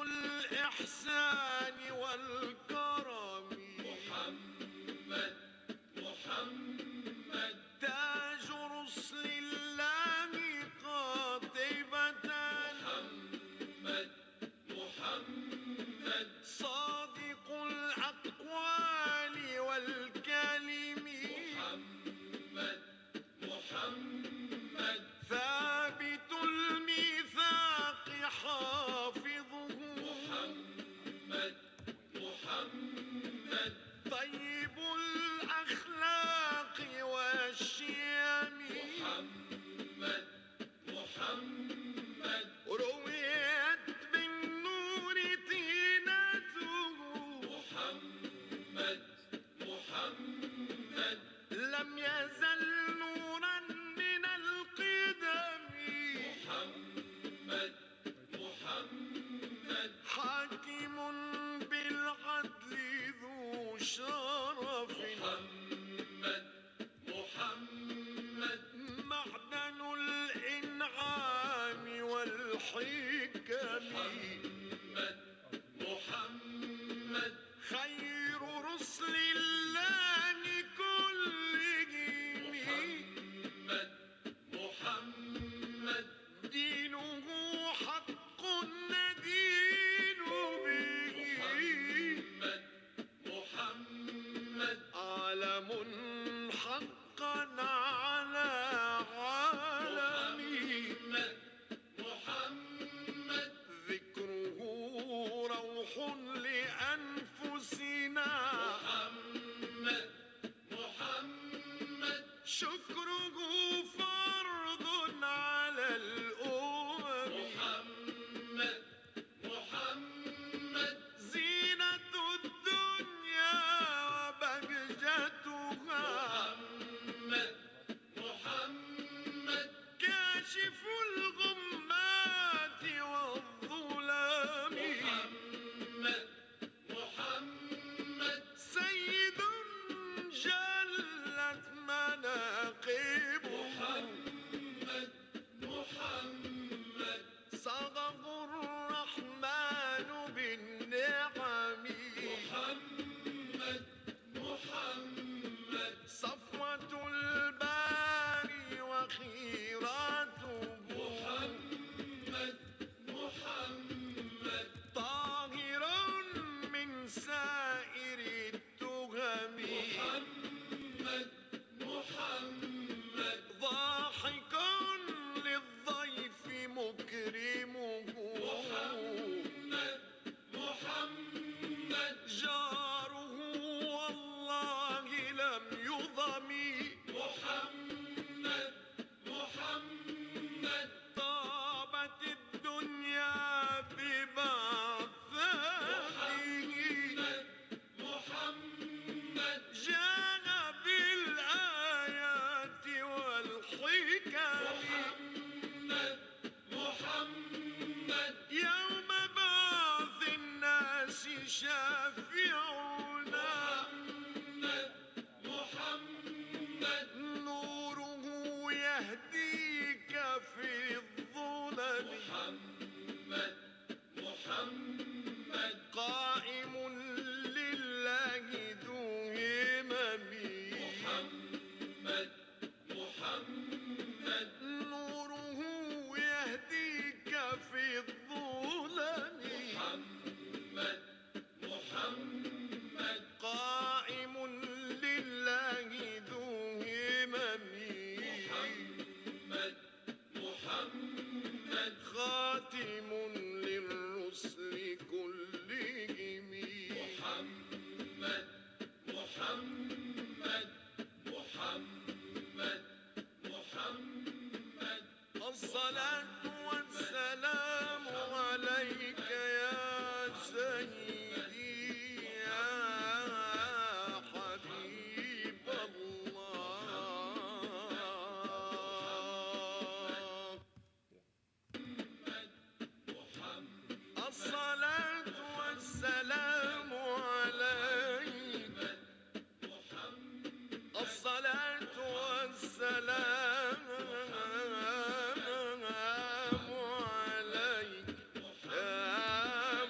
الإحسان والكرم محمد محمد تاج رسل الله قاطبة محمد محمد صادق الأقوال والكلم محمد محمد ثابت الميثاق حافظه محمد محمد طيب الأخلاق والشيم محمد محمد رويت بالنور تينته محمد محمد لم يزل نورا من القدم محمد محمد حاكم بالعدل ذو شرف محمد محمد معدن الإنعام والحكم محمد محمد خير رسل الله كلهم محمد محمد دينه حق ندين به محمد محمد عالم حقا على عالمي محمد محمد ذكره روح لأنفسنا محمد محمد شكره فرض على الأمم محمد محمد زينة الدنيا وبهجتها محمد محمد كاشف الغمات والظلام محمد محمد سيد جلت مناقبه محمد محمد صغه الرحمن بالنعم محمد محمد صفوة الباري وخيراته محمد محمد طاهر من سائر التهم محمد محمد ضاحك للضيف مكرمه محمد محمد جاره والله لم يضمي محمد محمد طابت الدنيا ببعثته محمد جاء بالآيات والحكم محمد محمد يوم بعث الناس شافعنا محمد محمد نوره يهديك في الظلم محمد محمد قائم لله ذو همم محمد محمد نوره يهديك في الظلم محمد محمد قائم لله ذو همم محمد محمد خاتم للرسل كلهم محمد محمد محمد محمد الصلاة والسلام عليك يا سيدي يا حبيب الله الصلاة والسلام عليك الصلاة والسلام عليك يا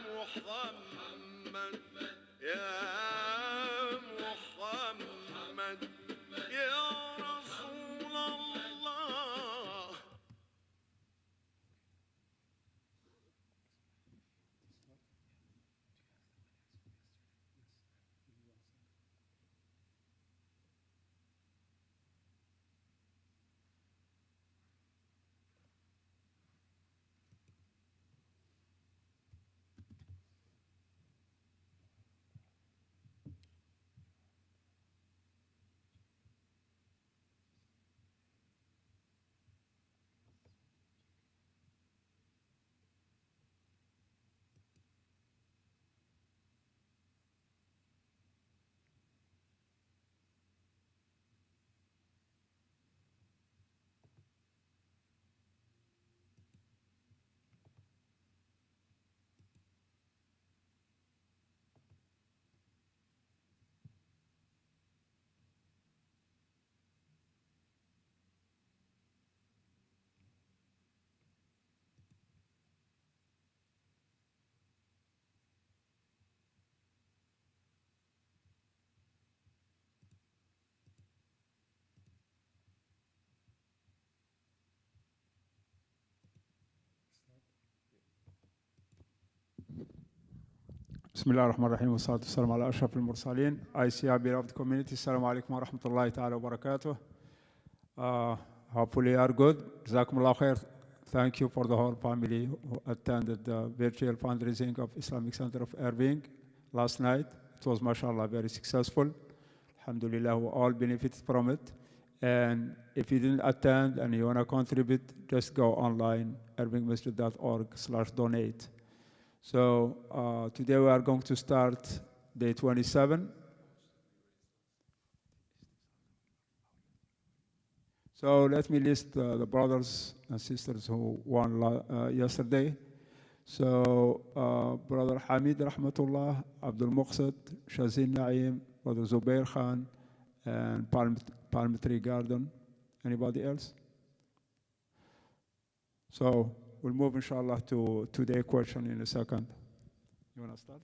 Bismillah ar-Rahman ar-Rahim wa salatu wassalam ala ashraf al-mursalin. ICI beloved community, assalamu alaikum wa rahmatullahi ta'ala wa barakatuh. Hopefully you are good. Jazakumullah khair. Thank you for the whole family who attended the virtual fundraising of Islamic Center of Irving last night. It was, mashallah, very successful. Alhamdulillah, we all benefited from it. And if you didn't attend and you want to contribute, just go online, irvingmasjid.org/donate. So today we are going to start day 27. So let me list the brothers and sisters who won yesterday. So Brother Hamid Rahmatullah, Abdul Muqsid, Shazin Naeem, Brother Zubair Khan, and Palm Tree Garden. Anybody else? So we'll move, inshallah, to today's question in a second. You want to start?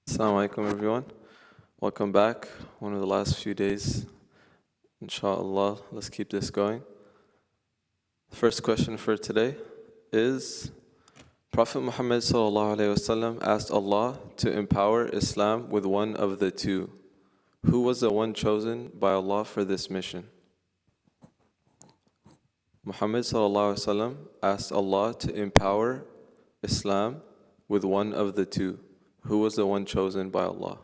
Assalamu alaikum, everyone. Welcome back. One of the last few days. Inshallah, let's keep this going. The first question for today is, Prophet Muhammad ﷺ asked Allah to empower Islam with one of the two. Who was the one chosen by Allah for this mission? Muhammad ﷺ asked Allah to empower Islam with one of the two. Who was the one chosen by Allah?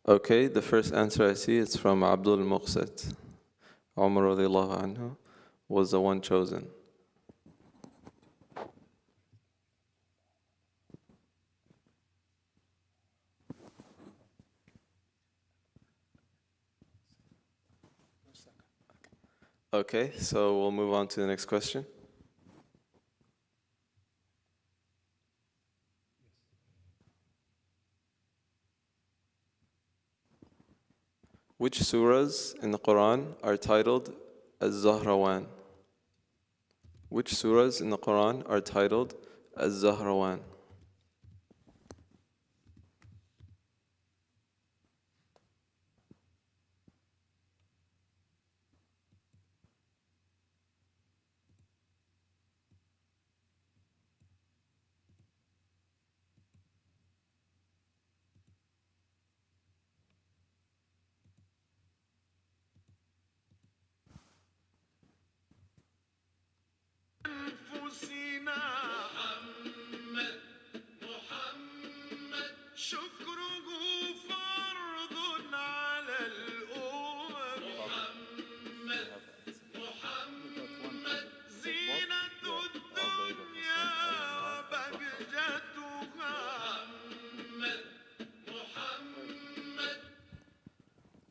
Okay, the first answer I see is from Abdul Muqsid. Umar radiallahu anhu was the one chosen. Okay, so we'll move on to the next question. Which surahs in the Quran are titled Az-Zahrawan? Which surahs in the Quran are titled Az-Zahrawan?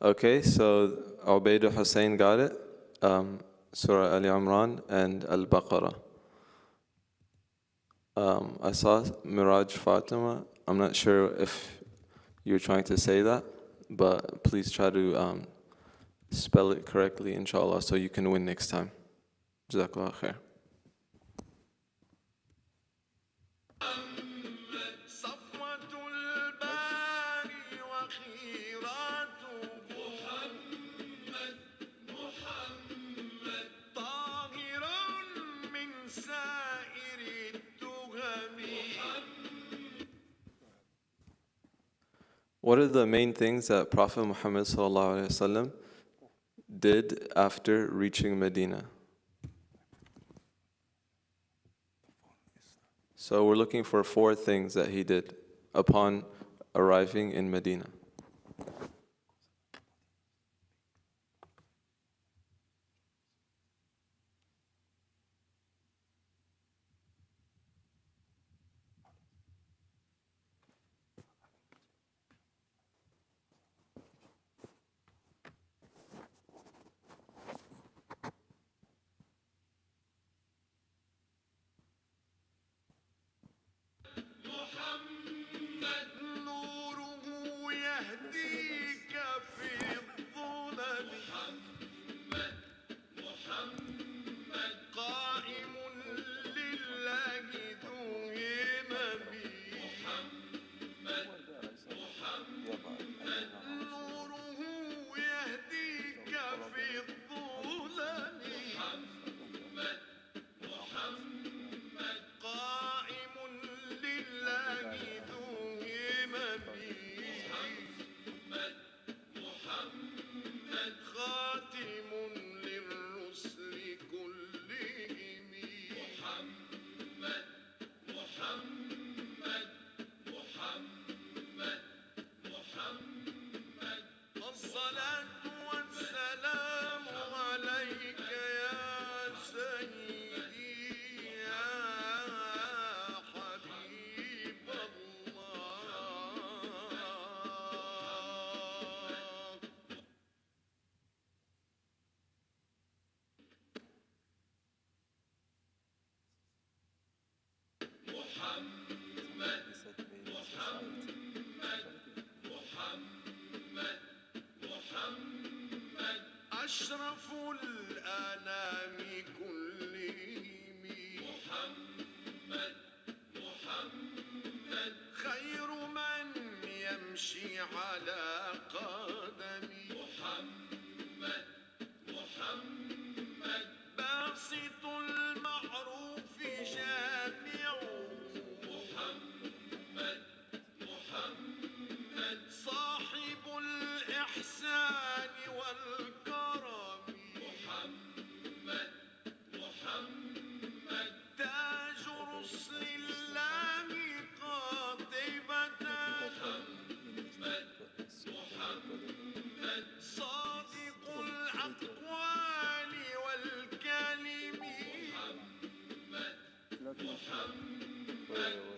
Okay, so Ubaid Hussein got it. Surah Ali Imran and Al-Baqarah. I saw Miraj Fatima. I'm not sure if you're trying to say that, but please try to spell it correctly, inshallah, so you can win next time. Jazakallah khair. What are the main things that Prophet Muhammad ﷺ did after reaching Medina? So we're looking for 4 things that he did upon arriving in Medina? نوره يهديك في الظلم قائم لله ذو همم نوره يهديك في الظلم قائم لله ذو همم خاتم للرسل كلهم الصلاة والسلام عليك يا سيدي يا حبيب الله أشرف الأنام كلهم خير من يمشي على قدمي باسط المعروف جامع صاحب الإحسان والكرم تاج رسل الله قاطبة صادق الأقوال والكلم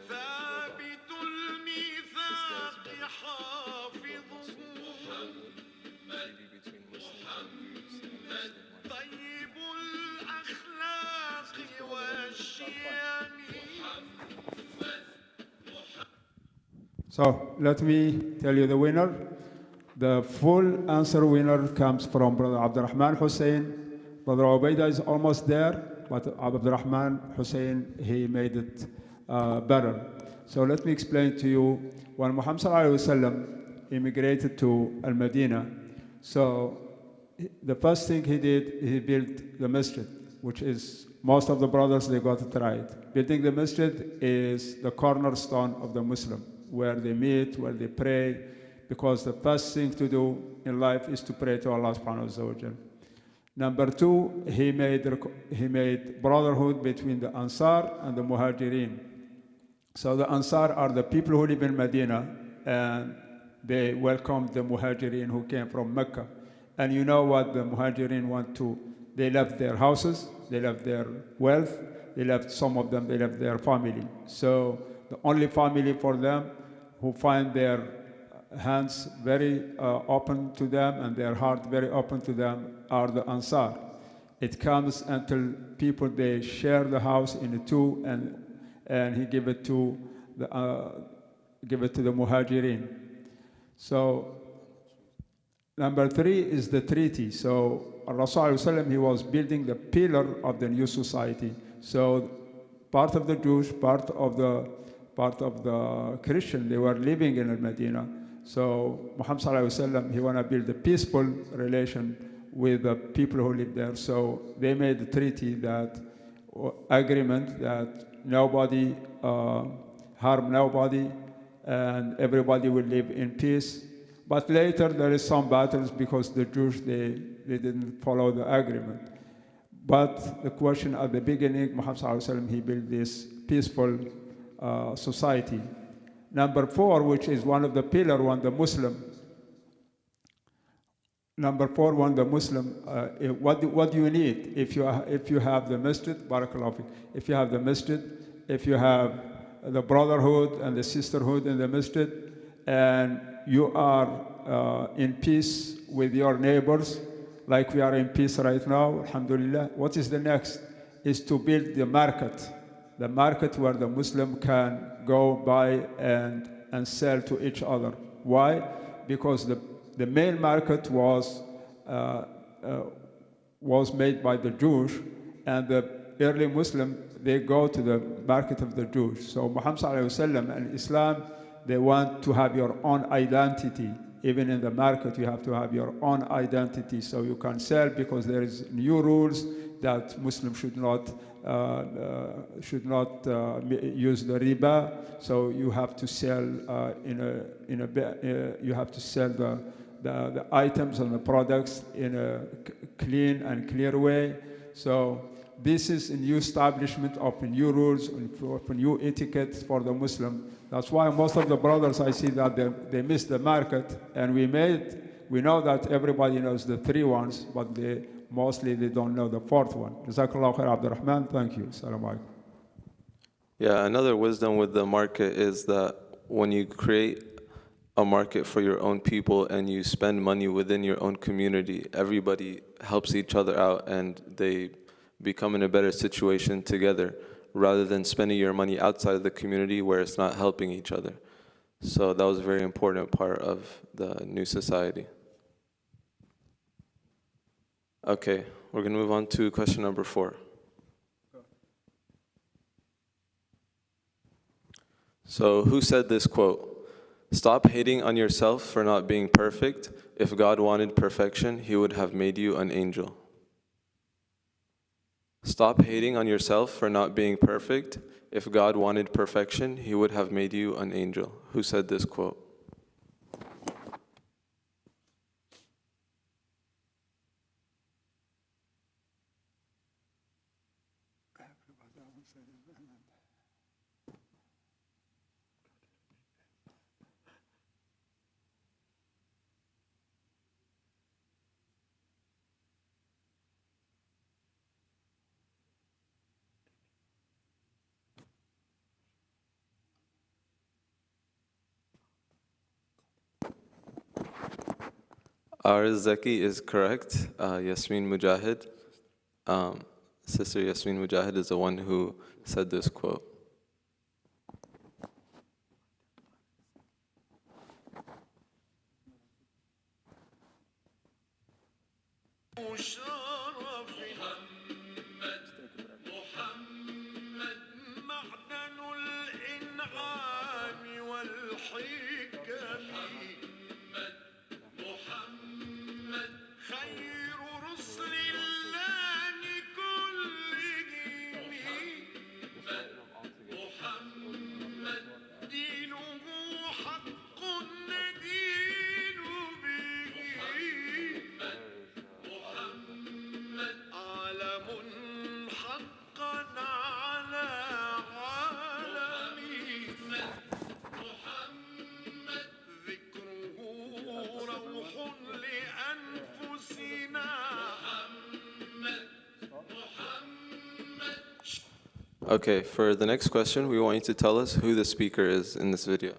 ثابت الميثاق حافظه طيب الأخلاق والشيم So let me tell you the winner. The full answer winner comes from Brother Abdurrahman Hussein. Brother Ubaidah is almost there, but Abdurrahman Hussein, he made it better. So let me explain to you. When Muhammad Sallallahu Alaihi Wasallam immigrated to Al-Madinah, so the first thing he did, he built the masjid, which is, most of the brothers, they got it right. Building the masjid is the cornerstone of the Muslim, where they meet, where they pray, because the first thing to do in life is to pray to Allah subhanahu wa ta'ala. Number two, he made brotherhood between the Ansar and the Mujahideen. So the Ansar are the people who live in Medina, and they welcomed the Mujahideen who came from Mecca. And you know what the Mujahideen want to, they left their houses, they left their wealth, they left, some of them, they left their family. So the only family for them who find their hands very open to them and their heart very open to them are the Ansar. It comes until people, they share the house in two, and he give it to the Mujahideen. So number three is the treaty. So Rasul, he was building the pillar of the new society. So part of the Jewish, part of the Christian, they were living in Al-Madinah. So Muhammad Sallallahu Alaihi Wasallam, he want to build a peaceful relation with the people who live there. So they made a treaty, that agreement that nobody harm nobody, and everybody will live in peace. But later there is some battles because the Jews, they didn't follow the agreement. But the question at the beginning, Muhammad Sallallahu Alaihi Wasallam, he built this peaceful society. Number 4, which is one of the pillar, when the Muslim. Number 4, when the Muslim, what do you need if you have the masjid, barakallahu fik, if you have the masjid, if you have the brotherhood and the sisterhood in the masjid, and you are in peace with your neighbors, like we are in peace right now, alhamdulillah. What is the next? Is to build the market where the Muslim can go buy and sell to each other. Why? Because the main market was made by the Jews, and the early Muslim, they go to the market of the Jews. So Muhammad sallallahu alaihi wasallam and Islam, they want to have your own identity. Even in the market, you have to have your own identity, so you can sell, because there is new rules that Muslims should not use the riba. So you have to sell you have to sell the items and the products in a clean and clear way. So this is a new establishment of new rules, of new etiquette for the Muslim. That's why most of the brothers, I see that they miss the market, and we know that everybody knows the 3 ones, but mostly they don't know the 4th one. Jazakallahu khair, Abdurrahman. Thank you. Assalamu alaikum. Yeah, another wisdom with the market is that when you create a market for your own people and you spend money within your own community, everybody helps each other out and they become in a better situation together, rather than spending your money outside of the community where it's not helping each other. So that was a very important part of the new society. Okay, we're going to move on to question number 4. So who said this quote? "Stop hating on yourself for not being perfect. If God wanted perfection, He would have made you an angel." Stop hating on yourself for not being perfect. If God wanted perfection, He would have made you an angel. Who said this quote? Our Zaki is correct. Yasmin Mujahid, Sister Yasmin Mujahid is the one who said this quote. معدن الإنعام والحكم خير رسل الله كلهم دينه حق ندين به عالم حقا على عالمه ذكره روح لأنفسنا Okay, for the next question, we want you to tell us who the speaker is in this video.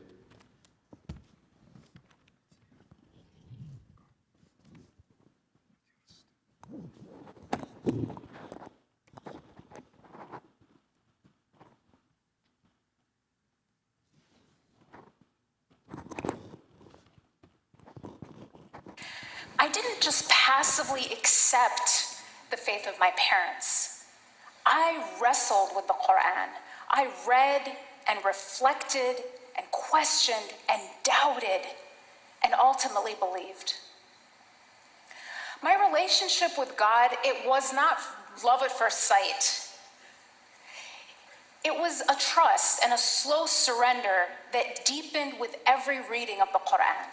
I didn't just passively accept the faith of my parents. I wrestled with the Quran. I read and reflected and questioned and doubted and ultimately believed. My relationship with God, it was not love at first sight. It was a trust and a slow surrender that deepened with every reading of the Quran.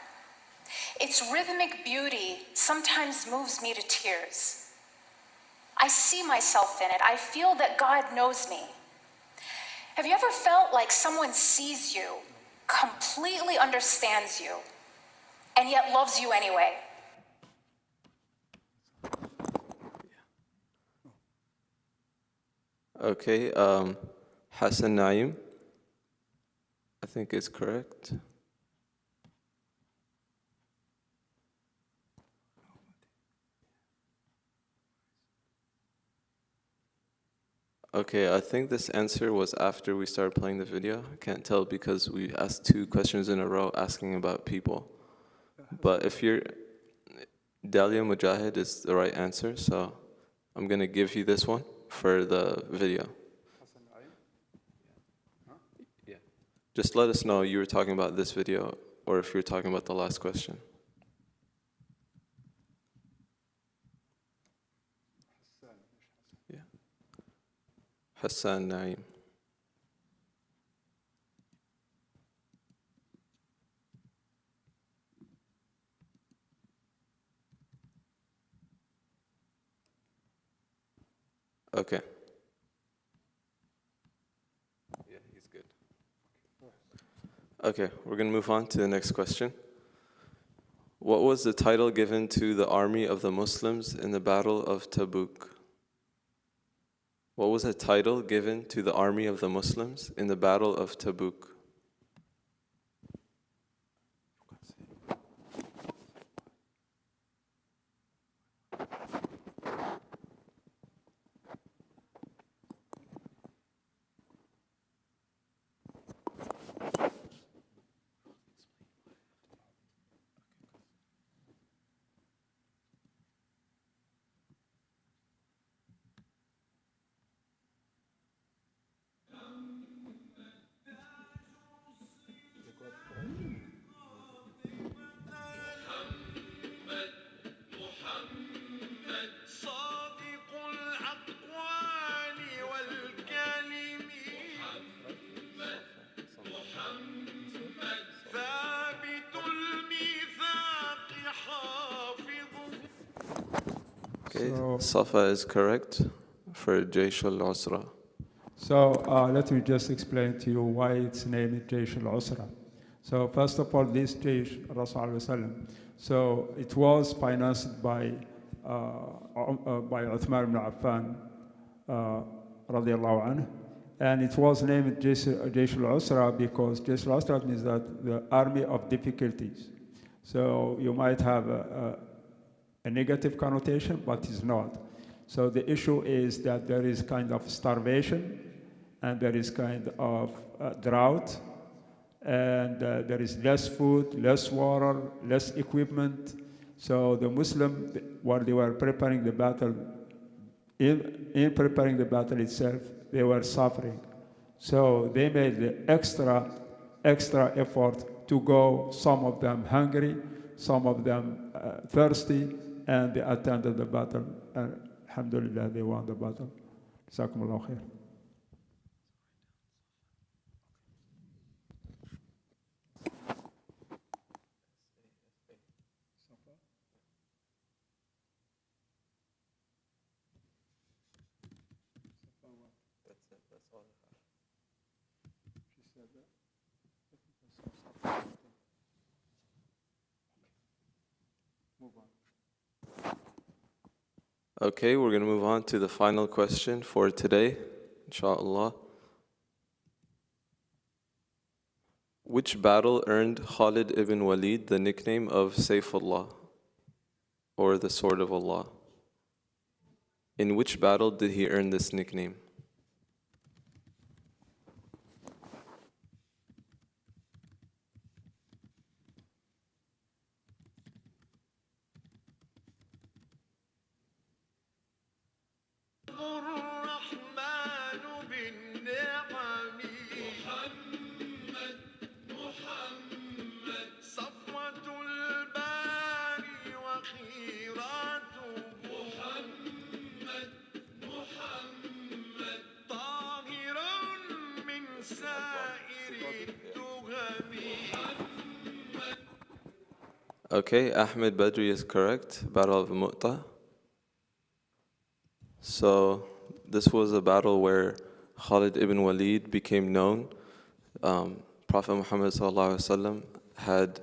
Its rhythmic beauty sometimes moves me to tears. I see myself in it. I feel that God knows me. Have you ever felt like someone sees you, completely understands you, and yet loves you anyway. Okay, Hassan Naim, I think is correct. Okay, I think this answer was after we started playing the video. I can't tell because we asked 2 questions in a row asking about people. But if you're, Dalia Mujahid is the right answer, so I'm going to give you this one for the video. Yeah. Just let us know you were talking about this video or if you're talking about the last question. Yeah. Hassan Naim. Okay. Yeah, he's good. Okay, we're going to move on to the next question. What was the title given to the army of the Muslims in the Battle of Tabuk? What was the title given to the army of the Muslims in the Battle of Tabuk? صادق الأقوال والكلم ثابت الميثاق حافظ. Okay, So- Safa is correct for Jaysh al-Usra. So let me just explain to you why it's named Jaysh al-Usra. So first of all, this Jaysh, Rasulullah, so it was financed by Uthman ibn Affan, radiallahu anhu, and it was named Jaysh al-Usra because Jaysh al-Usra means that the army of difficulties. So you might have a negative connotation, but it's not. So the issue is that there is kind of starvation, and there is kind of drought, and there is less food, less water, less equipment. So the Muslim, while they were preparing the battle, in preparing the battle itself, they were suffering. So they made the extra effort to go, some of them hungry, some of them thirsty, and they attended the battle. And alhamdulillah, they won the battle. Jazakumullahu khair. Okay, we're going to move on to the final question for today, inshallah. Which battle earned Holid ibn Walid the nickname of Sayfullah, or the Sword of Allah? In which battle did he earn this nickname? الرحمن بالنعم محمد صفوة الباري وخيراته محمد طاهر من سائر التهم. Okay, Ahmed Badri is correct, Battle of Mu'tah. So this was a battle where Khalid ibn Walid became known Prophet Muhammad ﷺ had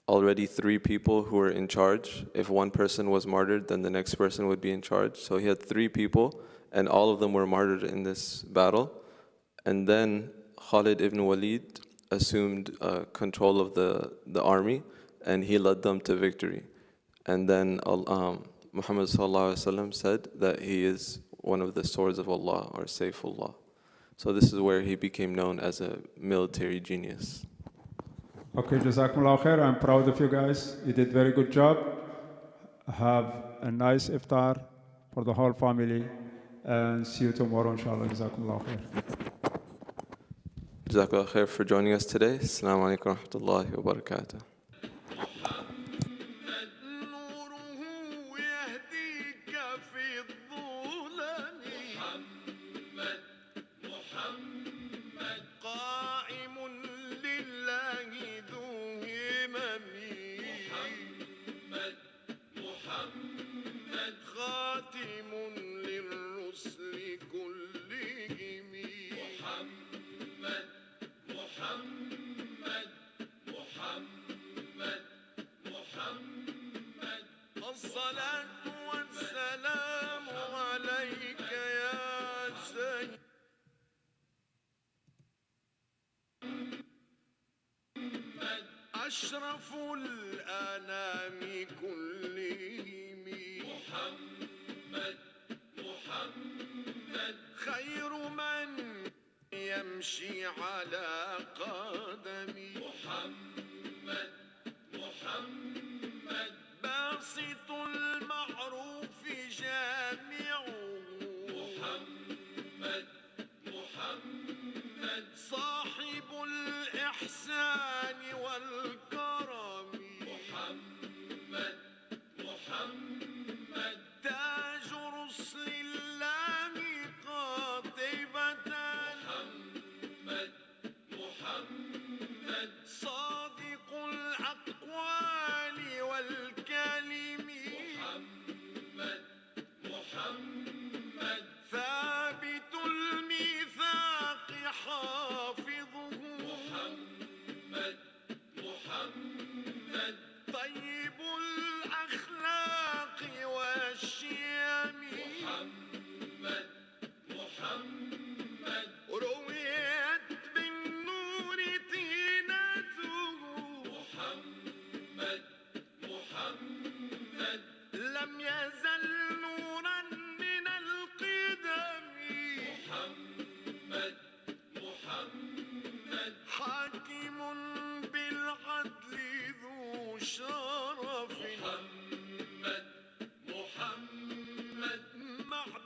already 3 people who were in charge. If one person was martyred, then the next person would be in charge. So he had 3 people, and all of them were martyred in this battle. And then Holid ibn Walid assumed control of the army, and he led them to victory. And then Muhammad ﷺ said that he is one of the swords of Allah, or Sayfullah. So this is where he became known as a military genius. Okay, Jazakumullah khair. I'm proud of you guys. You did very good job. Have a nice iftar for the whole family, and see you tomorrow, inshallah. Jazakumullah khair. Jazakallah khair for joining us today. Assalamu alaikum wa rahmatullahi wa barakatuh. نوره يهديك في الظلم محمد قائم لله ذو همم محمد خاتم للرسل كلهم محمد الصلاة والسلام عليك يا سيد أشرف الأنام كلهم محمد خير من يمشي على قدمي محمد باسط المعروف جامعه محمد صاحب الإحسان والكرم محمد تاج رسل الله قاطبة محمد صادق الأقوال والكلم محمد ثابت الميثاق حافظه محمد طيب الأخلاق والشيم محمد رويت بالنور تينته محمد لم يزل نورا من القدم محمد حاكم بالعدل ذو شرف